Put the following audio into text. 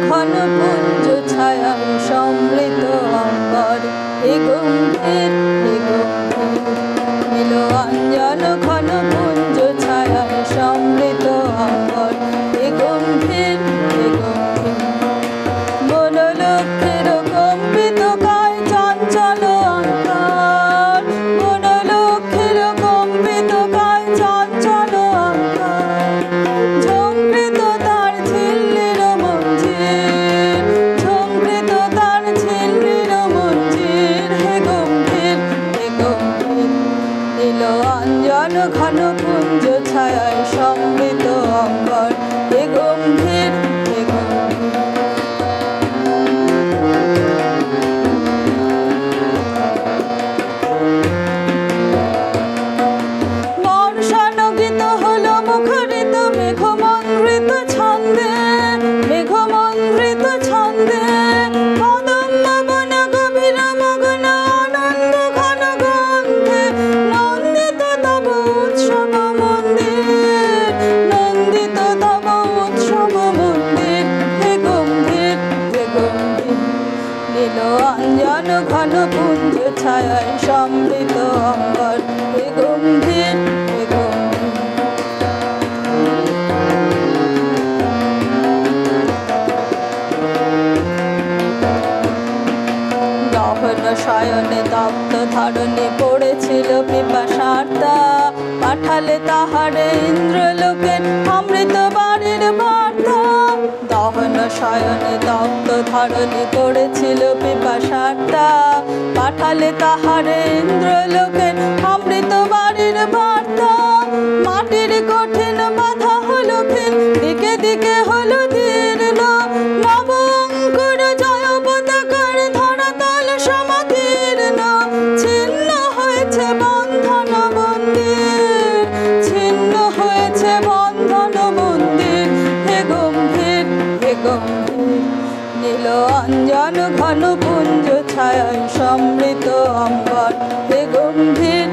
ঘন পুঞ্জ ছায়ায় সমৃত অম্বর হে গম্ভীর হে গম্ভীর নীল অঞ্জন ঘন পুঞ্জ ছায়ায় সমৃত অম্বর হে গম্ভীর হে গম্ভীর বনলক্ষ্মীর কম্পিত কায় চঞ্চল অন্তর বনলক্ষ্মীর কম্পিত কায় চঞ্চল অন্তর ঝঙ্কৃত তার ঝিল্লির মঞ্জির ঝঙ্কৃত তার ঝিল্লির মঞ্জির হে গম্ভীর নীল অঞ্জন ঘন পুঞ্জ ছায়ায় সমৃত অম্বর হে গম্ভীর হে গম্ভীর বর্ষানগীত হলো মুখরিত মেঘমন্দ্রিত ছন্দে মেঘমন্দ্রিত ছন্দে কদম্ব বন গভীর মগ্ন আনন্দ ঘন গন্ধে নন্দিত তব উৎসব মন্দির নন্দিত তব উৎসব মন্দির হে গম্ভীর হে গম্ভীর নীল অঞ্জন ঘন পুঞ্জ ছায়ায় সমৃত অম্বর হে গম্ভীর হে গম্ভীর দহন শয়নে তপ্ত ধরণী পড়েছিল পিপাসার্তা পাঠালে তাহারে ইন্দ্রলোকের অমৃত বাড়ির বার্তা দহন শয়নে তপ্ত ধরণী পড়েছিল পিপাসার্তা পাঠালে তাহারে ইন্দ্রলোকের অমৃত বাড়ির বার্তা মাটির কঠিন বাধা হলো ক্ষীণ দিকে দিকে হলো দীর্ণ নব অঙ্কুর জয় পতাকার ধরাতল সমাকীর্ণ ছিন্ন হয়েছে বন্ধন মন্দির ছিন্ন হয়েছে বন্ধন মন্দির হে গম্ভীর হে গম্ভীর নীল অঞ্জন ঘন পুঞ্জ ছায়ায় সমৃত অম্বর হে গম্ভীর